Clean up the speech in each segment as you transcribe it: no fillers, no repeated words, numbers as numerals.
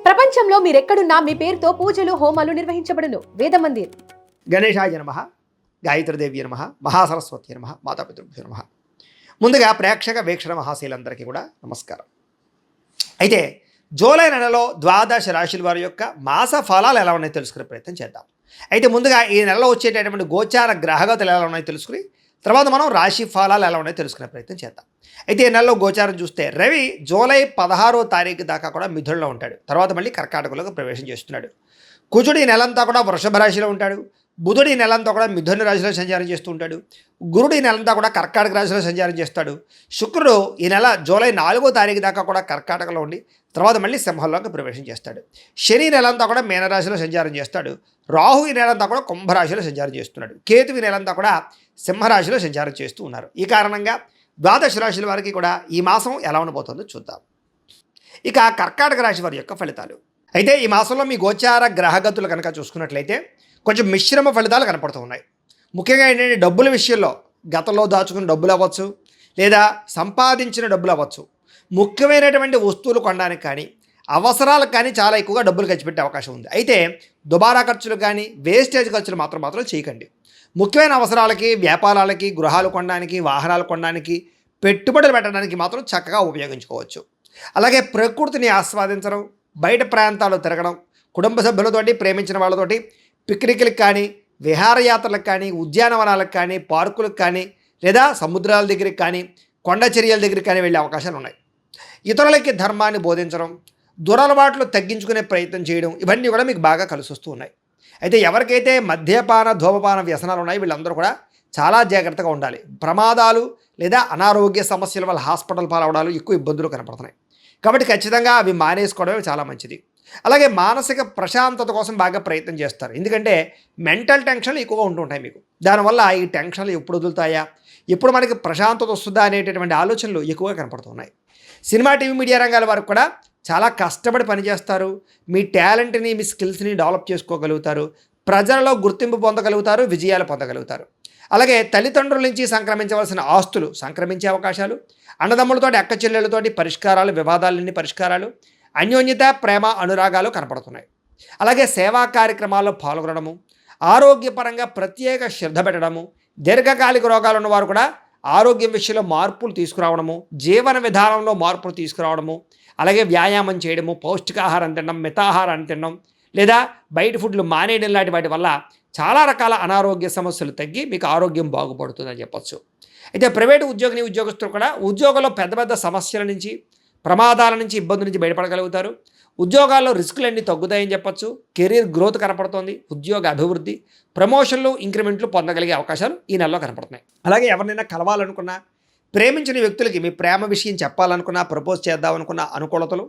ప్రపంచంలో మీరెక్కడున్నా మీ పేరుతో పూజలు హోమాలు నిర్వహించబడును. వేద మందిర్. గణేశాయ నమః, గాయత్రీదేవి నమః, మహాసరస్వతి నమః, మాతాపితృభ్యో నమః. ముందుగా ప్రేక్షక వీక్షణ మహాశీలందరికీ కూడా నమస్కారం. అయితే జూలై నెలలో ద్వాదశ రాశుల వారి యొక్క మాస ఫలాలు ఎలా ఉన్నాయో తెలుసుకునే ప్రయత్నం చేద్దాం. అయితే ముందుగా ఈ నెలలో వచ్చేటటువంటి గోచార గ్రహగతులు ఎలా ఉన్నాయో తెలుసుకుని తర్వాత మనం రాశి ఫలాలు ఎలా ఉన్నాయో తెలుసుకునే ప్రయత్నం చేద్దాం. అయితే ఈ నెలలో గోచారం చూస్తే రవి జూలై 16వ తారీఖు దాకా కూడా మిథునంలో ఉంటాడు. తర్వాత మళ్ళీ కర్కాటకంలోకి ప్రవేశం చేస్తున్నాడు. కుజుడు ఈ నెలంతా కూడా వృషభ రాశిలో ఉంటాడు. బుధుడు ఈ నెలంతా కూడా మిథున రాశిలో సంచారం చేస్తూ ఉంటాడు. గురుడు ఈ నెలంతా కూడా కర్కాటక రాశిలో సంచారం చేస్తాడు. శుక్రుడు ఈ నెల జూలై 4వ తారీఖు దాకా కూడా కర్కాటకలో ఉండి తర్వాత మళ్ళీ సింహంలోకి ప్రవేశం చేస్తాడు. శని నెలంతా కూడా మీనరాశిలో సంచారం చేస్తాడు. రాహు ఈ నెలంతా కూడా కుంభరాశిలో సంచారం చేస్తున్నాడు. కేతు ఈ నెలంతా కూడా సింహరాశిలో సంచారం చేస్తూ ఉన్నారు. ఈ కారణంగా ద్వాదశ రాశుల వారికి కూడా ఈ మాసం ఎలా ఉండబోతుందో చూద్దాం. ఇక కర్కాటక రాశి వారి యొక్క ఫలితాలు. అయితే ఈ మాసంలో మీ గోచార గ్రహగతులు కనుక చూసుకున్నట్లయితే కొంచెం మిశ్రమ ఫలితాలు కనపడుతూ ఉన్నాయి. ముఖ్యంగా ఏంటంటే డబ్బుల విషయంలో గతంలో దాచుకున్న డబ్బులు అవ్వచ్చు, లేదా సంపాదించిన డబ్బులు అవ్వచ్చు, ముఖ్యమైనటువంటి వస్తువులు కొనడానికి కానీ అవసరాలకు కానీ చాలా ఎక్కువగా డబ్బులు ఖర్చు పెట్టే అవకాశం ఉంది. అయితే దుబారా ఖర్చులు కానీ వేస్టేజ్ ఖర్చులు మాత్రం చేయకండి. ముఖ్యమైన అవసరాలకి, వ్యాపారాలకి, గృహాలు కొనడానికి, వాహనాలు కొనడానికి, పెట్టుబడులు పెట్టడానికి మాత్రం చక్కగా ఉపయోగించుకోవచ్చు. అలాగే ప్రకృతిని ఆస్వాదించడం, బయట ప్రాంతాలు తిరగడం, కుటుంబ సభ్యులతోటి, ప్రేమించిన వాళ్ళతోటి పిక్నిక్లకు కానీ, విహారయాత్రలకు కానీ, ఉద్యానవనాలకు కానీ, పార్కులకు కానీ, లేదా సముద్రాల దగ్గరికి కానీ, కొండ చర్యల దగ్గరికి కానీ వెళ్ళే అవకాశాలు ఉన్నాయి. ఇతరులకి ధర్మాన్ని బోధించడం, దురలవాట్లు తగ్గించుకునే ప్రయత్నం చేయడం, ఇవన్నీ కూడా మీకు బాగా కలిసి వస్తూ ఉన్నాయి. అయితే ఎవరికైతే మద్యపాన ధూమపాన వ్యసనాలు ఉన్నాయో వీళ్ళందరూ కూడా చాలా జాగ్రత్తగా ఉండాలి. ప్రమాదాలు లేదా అనారోగ్య సమస్యల వల్ల హాస్పిటల్ పాలవడాలు ఎక్కువ ఇబ్బందులు కనపడుతున్నాయి. కాబట్టి ఖచ్చితంగా అవి మానేసుకోవడమే చాలా మంచిది. అలాగే మానసిక ప్రశాంతత కోసం బాగా ప్రయత్నం చేస్తారు. ఎందుకంటే మెంటల్ టెన్షన్లు ఎక్కువగా ఉంటుంటాయి మీకు. దానివల్ల ఈ టెన్షన్లు ఎప్పుడు వదులుతాయా, ఎప్పుడు మనకి ప్రశాంతత వస్తుందా అనేటటువంటి ఆలోచనలు ఎక్కువగా కనపడుతున్నాయి. సినిమా, టీవీ, మీడియా రంగాల వారికి కూడా చాలా కష్టపడి పనిచేస్తారు. మీ టాలెంట్ని, మీ స్కిల్స్ని డెవలప్ చేసుకోగలుగుతారు. ప్రజలలో గుర్తింపు పొందగలుగుతారు, విజయాలు పొందగలుగుతారు. అలాగే తల్లిదండ్రుల నుంచి సంక్రమించవలసిన ఆస్తులు సంక్రమించే అవకాశాలు, అన్నదమ్ములతోటి, అక్క చెల్లెళ్ళతోటి పరిష్కారాలు, వివాదాలన్నీ పరిష్కారాలు, అన్యోన్యత, ప్రేమ, అనురాగాలు కనపడుతున్నాయి. అలాగే సేవా కార్యక్రమాల్లో పాల్గొనడము, ఆరోగ్యపరంగా ప్రత్యేక శ్రద్ధ పెట్టడము, దీర్ఘకాలిక రోగాలు ఉన్నవారు కూడా ఆరోగ్యం విషయంలో మార్పులు తీసుకురావడము, జీవన విధానంలో మార్పులు తీసుకురావడము, అలాగే వ్యాయామం చేయడము, పౌష్టికాహారం తినడం, మితాహారాన్ని తినడం, లేదా బయట ఫుడ్లు మానేయడం లాంటి వాటి వల్ల చాలా రకాల అనారోగ్య సమస్యలు తగ్గి మీకు ఆరోగ్యం బాగుపడుతుందని చెప్పొచ్చు. అయితే ప్రైవేటు ఉద్యోగస్తులు కూడా ఉద్యోగంలో పెద్ద పెద్ద సమస్యల నుంచి, ప్రమాదాల నుంచి, ఇబ్బందుల నుంచి బయటపడగలుగుతారు. ఉద్యోగాల్లో రిస్కులన్నీ తగ్గుతాయని చెప్పొచ్చు. కెరీర్ గ్రోత్ కనపడుతోంది. ఉద్యోగ అభివృద్ధి, ప్రమోషన్లు, ఇంక్రిమెంట్లు పొందగలిగే అవకాశాలు ఈ నెలలో కనపడుతున్నాయి. అలాగే ఎవరినైనా కలవాలనుకున్నా, ప్రేమించిన వ్యక్తులకి మీ ప్రేమ విషయం చెప్పాలనుకున్నా, ప్రపోజ్ చేద్దామనుకున్న అనుకూలతలు,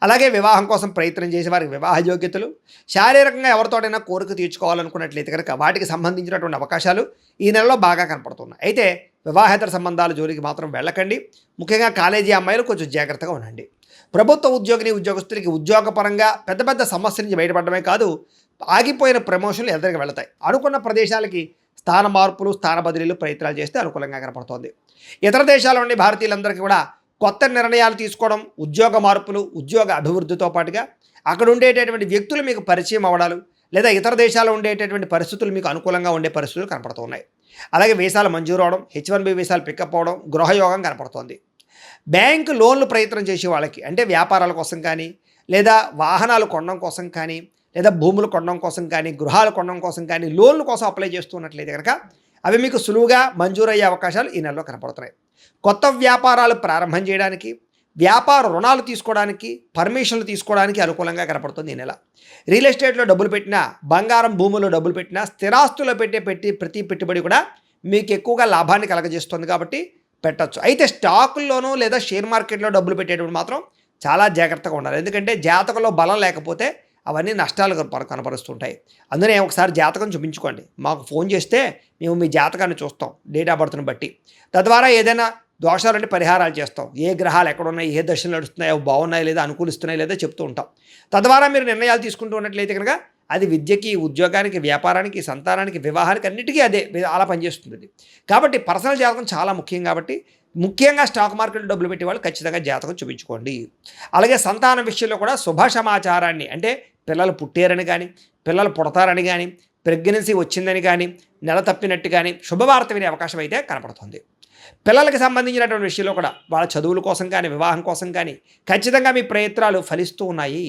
అలాగే వివాహం కోసం ప్రయత్నం చేసే వారికి వివాహ యోగ్యతలు, శారీరకంగా ఎవరితోటైనా కోరిక తీర్చుకోవాలనుకున్నట్లయితే కనుక వాటికి సంబంధించినటువంటి అవకాశాలు ఈ నెలలో బాగా కనపడుతున్నాయి. అయితే వివాహేతర సంబంధాల జోలికి మాత్రం వెళ్ళకండి. ముఖ్యంగా కాలేజీ అమ్మాయిలు కొంచెం జాగ్రత్తగా ఉండండి. ప్రభుత్వ ఉద్యోగస్తులకి ఉద్యోగపరంగా పెద్ద పెద్ద సమస్యల నుంచి బయటపడమే కాదు, ఆగిపోయిన ప్రమోషన్లు ఎదురుగా వెళతాయి. అనుకున్న ప్రదేశాలకి స్థాన మార్పులు, స్థాన బదిలీలు ప్రయత్నాలు చేస్తే అనుకూలంగా కనపడుతోంది. ఇతర దేశాల నుండి భారతీయులందరికీ కూడా కొత్త నిర్ణయాలు తీసుకోవడం, ఉద్యోగ మార్పులు, ఉద్యోగ అభివృద్ధితో పాటుగా అక్కడ ఉండేటటువంటి వ్యక్తులు మీకు పరిచయం అవ్వడాలు, లేదా ఇతర దేశాల్లో ఉండేటటువంటి పరిస్థితులు మీకు అనుకూలంగా ఉండే పరిస్థితులు కనపడుతున్నాయి. అలాగే వీసాలు మంజూరు అవడం, H1B వీసాలు పికప్ అవడం, గృహయోగం కనపడుతోంది. బ్యాంకు లోన్లు ప్రయత్నం చేసే వాళ్ళకి, అంటే వ్యాపారాల కోసం కానీ, లేదా వాహనాలు కొనడం కోసం కానీ, లేదా భూములు కొనడం కోసం కానీ, గృహాలు కొనడం కోసం కానీ లోన్ల కోసం అప్లై చేస్తున్నట్లయితే కనుక అవి మీకు సులువుగా మంజూరు అయ్యే అవకాశాలు ఈ నెలలో కనపడుతున్నాయి. కొత్త వ్యాపారాలు ప్రారంభం చేయడానికి, వ్యాపార రుణాలు తీసుకోవడానికి, పర్మిషన్లు తీసుకోవడానికి అనుకూలంగా కనపడుతుంది ఈ నెల. రియల్ ఎస్టేట్లో డబ్బులు పెట్టినా, బంగారం భూముల్లో డబ్బులు పెట్టినా, స్థిరాస్తుల్లో ప్రతి పెట్టుబడి కూడా మీకు ఎక్కువగా లాభాన్ని కలగజేస్తుంది కాబట్టి పెట్టచ్చు. అయితే స్టాకుల్లోనూ లేదా షేర్ మార్కెట్లో డబ్బులు పెట్టేటప్పుడు మాత్రం చాలా జాగ్రత్తగా ఉండాలి. ఎందుకంటే జాతకంలో బలం లేకపోతే అవన్నీ నష్టాలు కనపరుస్తుంటాయి. అందుకే ఒకసారి జాతకం చూపించుకోండి. మాకు ఫోన్ చేస్తే మేము మీ జాతకాన్ని చూస్తాం, డేట్ ఆఫ్ బర్త్ని బట్టి. తద్వారా ఏదైనా దోషాలంటే పరిహారాలు చేస్తాం. ఏ గ్రహాలు ఎక్కడున్నాయి, ఏ దశలు నడుస్తున్నాయి, అవి బాగున్నాయి లేదా, అనుకూలిస్తున్నాయి లేదా చెప్తూ ఉంటాం. తద్వారా మీరు నిర్ణయాలు తీసుకుంటూ ఉన్నట్లయితే కనుక అది విద్యకి, ఉద్యోగానికి, వ్యాపారానికి, సంతానానికి, వివాహానికి అన్నిటికీ అదే అలా పనిచేస్తుంది. కాబట్టి పర్సనల్ జాతకం చాలా ముఖ్యం. కాబట్టి ముఖ్యంగా స్టాక్ మార్కెట్లో డబ్బులు పెట్టే వాళ్ళు ఖచ్చితంగా జాతకం చూపించుకోండి. అలాగే సంతానం విషయంలో కూడా శుభ సమాచారాన్ని, అంటే పిల్లలు పుట్టారని కానీ, పిల్లలు పుడతారని కానీ, ప్రెగ్నెన్సీ వచ్చిందని కానీ, నెల తప్పినట్టు కానీ శుభవార్త వినే అవకాశం అయితే కనపడుతుంది. పిల్లలకి సంబంధించినటువంటి విషయంలో కూడా వాళ్ళ చదువుల కోసం కానీ, వివాహం కోసం కానీ ఖచ్చితంగా మీ ప్రయత్నాలు ఫలిస్తూ ఉన్నాయి.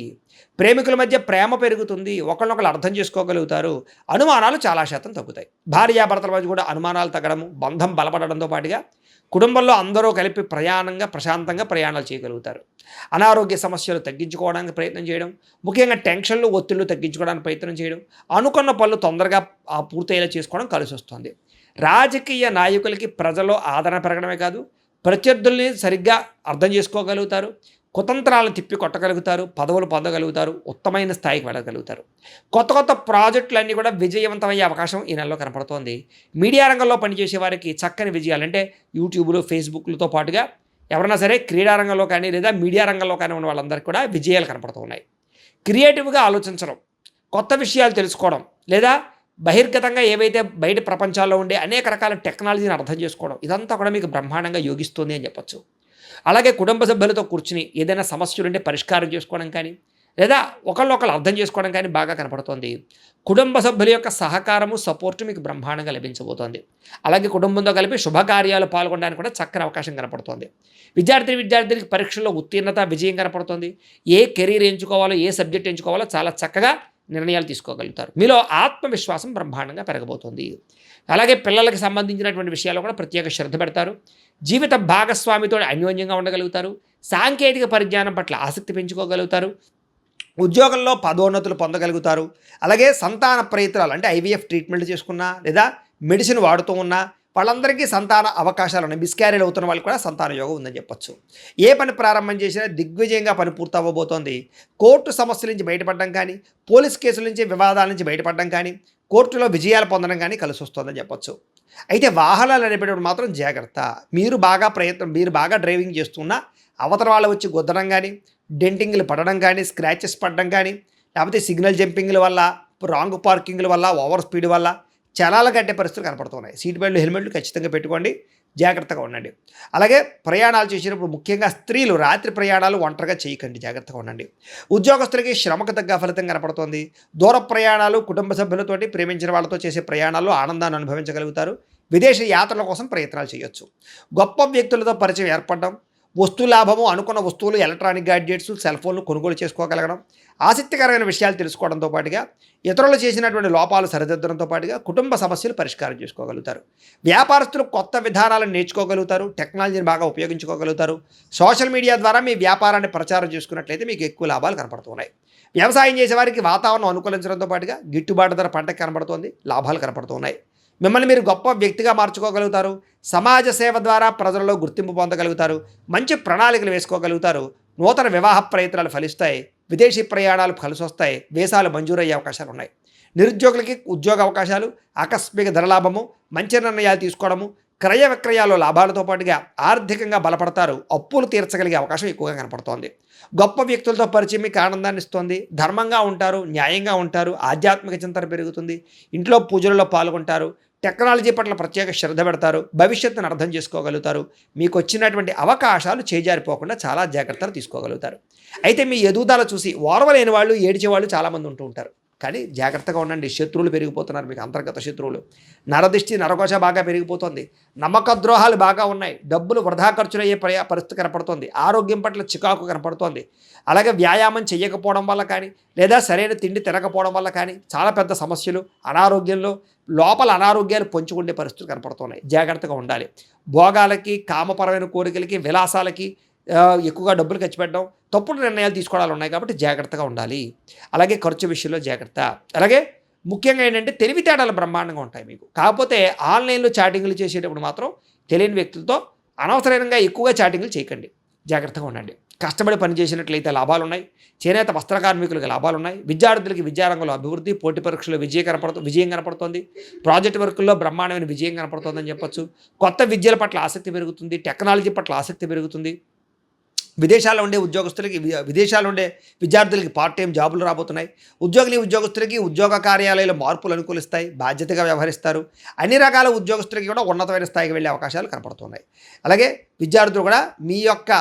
ప్రేమికుల మధ్య ప్రేమ పెరుగుతుంది, ఒకళ్ళనొకళ్ళు అర్థం చేసుకోగలుగుతారు, అనుమానాలు చాలా శాతం తగ్గుతాయి. భార్యాభర్తల మధ్య కూడా అనుమానాలు తగ్గడము, బంధం బలపడడంతో పాటుగా కుటుంబంలో అందరూ కలిపి ప్రశాంతంగా ప్రయాణాలు చేయగలుగుతారు. అనారోగ్య సమస్యలు తగ్గించుకోవడానికి ప్రయత్నం చేయడం, ముఖ్యంగా టెన్షన్లు, ఒత్తిళ్లు తగ్గించుకోవడానికి ప్రయత్నం చేయడం, అనుకున్న పనులు తొందరగా పూర్తయ్యేలా చేసుకోవడం కలిసి వస్తుంది. రాజకీయ నాయకులకి ప్రజల్లో ఆదరణ పెరగడమే కాదు, ప్రత్యర్థుల్ని సరిగ్గా అర్థం చేసుకోగలుగుతారు, కుతంత్రాలను తిప్పి కొట్టగలుగుతారు, పదవులు పొందగలుగుతారు, ఉత్తమైన స్థాయికి వెళ్ళగలుగుతారు. కొత్త ప్రాజెక్టులన్నీ కూడా విజయవంతమయ్యే అవకాశం ఈ నెలలో కనపడుతోంది. మీడియా రంగంలో పనిచేసే వారికి చక్కని విజయాలు, అంటే యూట్యూబ్లు, ఫేస్బుక్లతో పాటుగా ఎవరైనా సరే క్రీడా రంగంలో కానీ లేదా మీడియా రంగంలో కానీ ఉన్న వాళ్ళందరికీ కూడా విజయాలు కనపడుతూ ఉన్నాయి. క్రియేటివ్గా ఆలోచించడం, కొత్త విషయాలు తెలుసుకోవడం, లేదా బహిర్గతంగా ఏవైతే బయట ప్రపంచాల్లో ఉండే అనేక రకాల టెక్నాలజీని అర్థం చేసుకోవడం, ఇదంతా కూడా మీకు బ్రహ్మాండంగా యోగిస్తుంది అని చెప్పచ్చు. అలాగే కుటుంబ సభ్యులతో కూర్చుని ఏదైనా సమస్యలుంటే పరిష్కారం చేసుకోవడం కానీ, లేదా ఒకళ్ళొకళ్ళు అర్థం చేసుకోవడం కానీ బాగా కనపడుతోంది. కుటుంబ సభ్యుల యొక్క సహకారము, సపోర్టు మీకు బ్రహ్మాండంగా లభించబోతోంది. అలాగే కుటుంబంతో కలిపి శుభకార్యాలు పాల్గొనడానికి కూడా చక్కని అవకాశం కనపడుతోంది. విద్యార్థికి పరీక్షల్లో ఉత్తీర్ణత, విజయం కనపడుతోంది. ఏ కెరీర్ ఎంచుకోవాలో, ఏ సబ్జెక్ట్ ఎంచుకోవాలో చాలా చక్కగా నిర్ణయాలు తీసుకోగలుగుతారు. మీలో ఆత్మవిశ్వాసం బ్రహ్మాండంగా పెరగబోతోంది. అలాగే పిల్లలకు సంబంధించినటువంటి విషయాల్లో కూడా ప్రత్యేక శ్రద్ధ పెడతారు. జీవిత భాగస్వామితో అన్యోన్యంగా ఉండగలుగుతారు. సాంకేతిక పరిజ్ఞానం పట్ల ఆసక్తి పెంచుకోగలుగుతారు. ఉద్యోగంలో పదోన్నతులు పొందగలుగుతారు. అలాగే సంతాన ప్రయత్నాలు, అంటే ఐవీఎఫ్ ట్రీట్మెంట్ చేసుకున్నా లేదా మెడిసిన్ వాడుతూ ఉన్నా వాళ్ళందరికీ సంతాన అవకాశాలు ఉన్నాయి. మిస్క్యారేజ్ అవుతున్న వాళ్ళకి కూడా సంతాన యోగం ఉందని చెప్పొచ్చు. ఏ పని ప్రారంభం చేసినా దిగ్విజయంగా పని పూర్తవ్వబోతోంది. కోర్టు సమస్యల నుంచి బయటపడడం కానీ, పోలీస్ కేసుల నుంచి, వివాదాల నుంచి బయటపడడం కానీ, కోర్టులో విజయాలు పొందడం కానీ కలిసి వస్తుందని చెప్పొచ్చు. అయితే వాహనాలు నడిపేటప్పుడు మాత్రం జాగ్రత్త. మీరు బాగా డ్రైవింగ్ చేస్తున్నా అవతల వాళ్ళు వచ్చి గుద్దడం కానీ, డెంటింగ్లు పడడం కానీ, స్క్రాచెస్ పడడం కానీ, లేకపోతే సిగ్నల్ జంపింగ్ల వల్ల, రాంగ్ పార్కింగ్ల వల్ల, ఓవర్ స్పీడ్ వల్ల చలాలు కట్టే పరిస్థితులు కనపడుతున్నాయి. సీట్ బెల్ట్లు, హెల్మెట్లు ఖచ్చితంగా పెట్టుకోండి, జాగ్రత్తగా ఉండండి. అలాగే ప్రయాణాలు చేసినప్పుడు ముఖ్యంగా స్త్రీలు రాత్రి ప్రయాణాలు ఒంటరిగా చేయకండి, జాగ్రత్తగా ఉండండి. ఉద్యోగస్తులకి శ్రమకు తగ్గ ఫలితం కనపడుతోంది. దూర ప్రయాణాలు, కుటుంబ సభ్యులతోటి, ప్రేమించిన వాళ్ళతో చేసే ప్రయాణాల్లో ఆనందాన్ని అనుభవించగలుగుతారు. విదేశీ యాత్రల కోసం ప్రయత్నాలు చేయొచ్చు. గొప్ప వ్యక్తులతో పరిచయం ఏర్పడడం, వస్తు లాభము, అనుకున్న వస్తువులు, ఎలక్ట్రానిక్ గ్యాడ్జెట్స్, సెల్ ఫోన్లు కొనుగోలు చేసుకోగలగడం, ఆసక్తికరమైన విషయాలు తెలుసుకోవడంతో పాటుగా ఇతరులు చేసినటువంటి లోపాలు సరిదిద్దడంతో పాటుగా కుటుంబ సమస్యలు పరిష్కారం చేసుకోగలుగుతారు. వ్యాపారస్తులు కొత్త విధానాలను నేర్చుకోగలుగుతారు, టెక్నాలజీని బాగా ఉపయోగించుకోగలుగుతారు. సోషల్ మీడియా ద్వారా మీ వ్యాపారాన్ని ప్రచారం చేసుకున్నట్లయితే మీకు ఎక్కువ లాభాలు కనపడుతున్నాయి. వ్యవసాయం చేసేవారికి వాతావరణం అనుకూలించడంతో పాటుగా గిట్టుబాటు ధర పంటకు కనబడుతోంది, లాభాలు కనపడుతున్నాయి. మిమ్మల్ని మీరు గొప్ప వ్యక్తిగా మార్చుకోగలుగుతారు. సమాజ సేవ ద్వారా ప్రజలలో గుర్తింపు పొందగలుగుతారు. మంచి ప్రణాళికలు వేసుకోగలుగుతారు. నూతన వివాహ ప్రయత్నాలు ఫలిస్తాయి. విదేశీ ప్రయాణాలు కలిసి వస్తాయి. వీసాలు మంజూరయ్యే అవకాశాలు ఉన్నాయి. నిరుద్యోగులకి ఉద్యోగ అవకాశాలు, ఆకస్మిక ధనలాభము, మంచి నిర్ణయాలు తీసుకోవడము, క్రయ విక్రయాలు లాభాలతో పాటుగా ఆర్థికంగా బలపడతారు. అప్పులు తీర్చగలిగే అవకాశం ఎక్కువగా కనపడుతోంది. గొప్ప వ్యక్తులతో పరిచయం మీకు ఆనందాన్ని ఇస్తుంది. ధర్మంగా ఉంటారు, న్యాయంగా ఉంటారు, ఆధ్యాత్మిక చింతన పెరుగుతుంది. ఇంట్లో పూజలలో పాల్గొంటారు. టెక్నాలజీ పట్ల ప్రత్యేక శ్రద్ధ పెడతారు. భవిష్యత్తును అర్థం చేసుకోగలుగుతారు. మీకు వచ్చినటువంటి అవకాశాలు చేజారిపోకుండా చాలా జాగ్రత్తలు తీసుకోగలుగుతారు. అయితే మీ ఎదుగుదల చూసి ఓర్వలేని వాళ్ళు, ఏడిచేవాళ్ళు చాలామంది ఉంటూ ఉంటారు. కానీ జాగ్రత్తగా ఉండండి. శత్రువులు పెరిగిపోతున్నారు, మీకు అంతర్గత శత్రువులు. నరదిష్టి, నరకోశ బాగా పెరిగిపోతుంది. నమ్మక ద్రోహాలు బాగా ఉన్నాయి. డబ్బులు వృధా ఖర్చులయ్యే పరిస్థితి కనపడుతోంది. ఆరోగ్యం పట్ల చికాకు కనపడుతోంది. అలాగే వ్యాయామం చేయకపోవడం వల్ల కానీ, లేదా సరైన తిండి తినకపోవడం వల్ల కానీ చాలా పెద్ద సమస్యలు, అనారోగ్యంలో లోపల అనారోగ్యాలు పొంచుకునే పరిస్థితులు కనపడుతున్నాయి. జాగ్రత్తగా ఉండాలి. భోగాలకి, కామపరమైన కోరికలకి, విలాసాలకి ఎక్కువగా డబ్బులు ఖర్చు పెట్టడం, తప్పుడు నిర్ణయాలు తీసుకోవడాలు ఉన్నాయి. కాబట్టి జాగ్రత్తగా ఉండాలి. అలాగే ఖర్చు విషయంలో జాగ్రత్త. అలాగే ముఖ్యంగా ఏంటంటే తెలివితేటలు బ్రహ్మాండంగా ఉంటాయి మీకు. కాకపోతే ఆన్లైన్లో చాటింగ్లు చేసేటప్పుడు మాత్రం తెలియని వ్యక్తులతో అనవసరంగా ఎక్కువగా చాటింగ్లు చేయకండి, జాగ్రత్తగా ఉండండి. కష్టపడి పనిచేసినట్లయితే లాభాలు ఉన్నాయి. చేనేత వస్త్ర కార్మికులకు లాభాలు ఉన్నాయి. విద్యార్థులకి విద్యారంగంలో అభివృద్ధి, పోటీ పరీక్షలో విజయం కనపడుతుంది. ప్రాజెక్ట్ వర్కుల్లో బ్రహ్మాండమైన విజయం కనపడుతుందని చెప్పొచ్చు. కొత్త విద్యల పట్ల ఆసక్తి పెరుగుతుంది. టెక్నాలజీ పట్ల ఆసక్తి పెరుగుతుంది. విదేశాల్లో ఉండే ఉద్యోగస్తులకి విదేశాల్లో ఉండే విద్యార్థులకి పార్ట్ టైం జాబులు రాబోతున్నాయి. ఉద్యోగులకి ఉద్యోగ కార్యాలయాల మార్పులు అనుకూలిస్తాయి. బాధ్యతగా వ్యవహరిస్తారు. అన్ని రకాల ఉద్యోగస్తులకి కూడా ఉన్నతమైన స్థాయికి వెళ్ళే అవకాశాలు కనపడుతున్నాయి. అలాగే విద్యార్థులు కూడా మీ యొక్క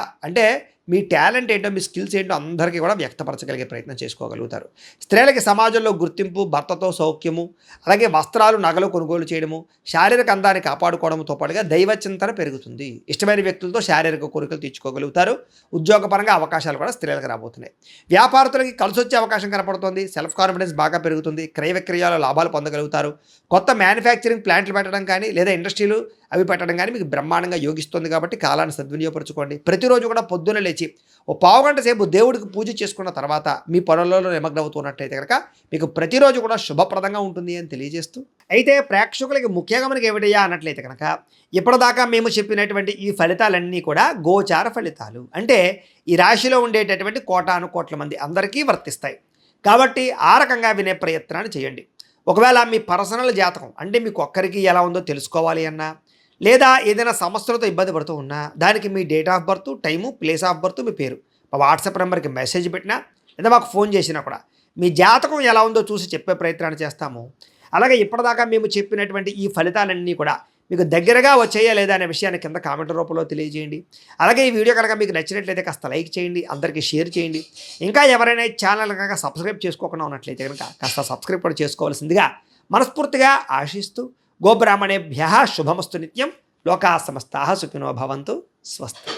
మీ టాలెంట్ ఏంటో, మీ స్కిల్స్ ఏంటో అందరికీ కూడా వ్యక్తపరచగలిగే ప్రయత్నం చేసుకోగలుగుతారు. స్త్రీలకి సమాజంలో గుర్తింపు, భర్తతో సౌఖ్యము, అలాగే వస్త్రాలు, నగలు కొనుగోలు చేయడము, శారీరక అందాన్ని కాపాడుకోవడంతో పాటుగా దైవ చింతన పెరుగుతుంది. ఇష్టమైన వ్యక్తులతో శారీరక కోరికలు తీర్చుకోగలుగుతారు. ఉద్యోగపరంగా అవకాశాలు కూడా స్త్రీలకు రాబోతున్నాయి. వ్యాపారస్తులకి కలిసి వచ్చే అవకాశం కనపడుతుంది. సెల్ఫ్ కాన్ఫిడెన్స్ బాగా పెరుగుతుంది. క్రయ విక్రయాల లాభాలు పొందగలుగుతారు. కొత్త మ్యానుఫ్యాక్చరింగ్ ప్లాంట్లు పెట్టడం కానీ, లేదా ఇండస్ట్రీలు అవి పెట్టడం కానీ మీకు బ్రహ్మాండంగా యోగిస్తుంది. కాబట్టి కాలాన్ని సద్వినియోగపరచుకోండి. ప్రతిరోజు కూడా పొద్దున్న లేచి ఓ పావుగంట సేపు దేవుడికి పూజ చేసుకున్న తర్వాత మీ పనులలో నిమగ్నమవుతున్నట్టయితే కనుక మీకు ప్రతిరోజు కూడా శుభప్రదంగా ఉంటుంది అని తెలియజేస్తూ, అయితే ప్రేక్షకులకి ముఖ్యంగా మనకి ఏమిటయ్యా అన్నట్లయితే కనుక ఇప్పటిదాకా మేము చెప్పినటువంటి ఈ ఫలితాలన్నీ కూడా గోచార ఫలితాలు. అంటే ఈ రాశిలో ఉండేటటువంటి కోటాను కోట్ల మంది అందరికీ వర్తిస్తాయి. కాబట్టి ఆ రకంగా వినే ప్రయత్నాన్ని చేయండి. ఒకవేళ మీ పర్సనల్ జాతకం అంటే మీకు ఒక్కరికి ఎలా ఉందో తెలుసుకోవాలి అన్నా, లేదా ఏదైనా సమస్యలతో ఇబ్బంది పడుతూ ఉన్నా, దానికి మీ date of birth, time, place of birth, మీ పేరు మా వాట్సాప్ నెంబర్కి మెసేజ్ పెట్టినా, లేదా మాకు ఫోన్ చేసినా కూడా మీ జాతకం ఎలా ఉందో చూసి చెప్పే ప్రయత్నాన్ని చేస్తాము. అలాగే ఇప్పటిదాకా మేము చెప్పినటువంటి ఈ ఫలితాలన్నీ కూడా మీకు దగ్గరగా వచ్చేయా లేదా అనే విషయాన్ని కింద కామెంట్ రూపంలో తెలియజేయండి. అలాగే ఈ వీడియో కనుక మీకు నచ్చినట్లయితే కాస్త లైక్ చేయండి, అందరికీ షేర్ చేయండి. ఇంకా ఎవరైనా ఈ ఛానల్ కనుక సబ్స్క్రైబ్ చేసుకోకుండా ఉన్నట్లయితే కనుక కాస్త సబ్స్క్రైబ్ కూడా చేసుకోవాల్సిందిగా మనస్ఫూర్తిగా ఆశిస్తూ, గోబ్రాహ్మణేభ్యః శుభమస్తు నిత్యం. లోకా సమస్తాః సుఖినో భవంతు. స్వస్తి.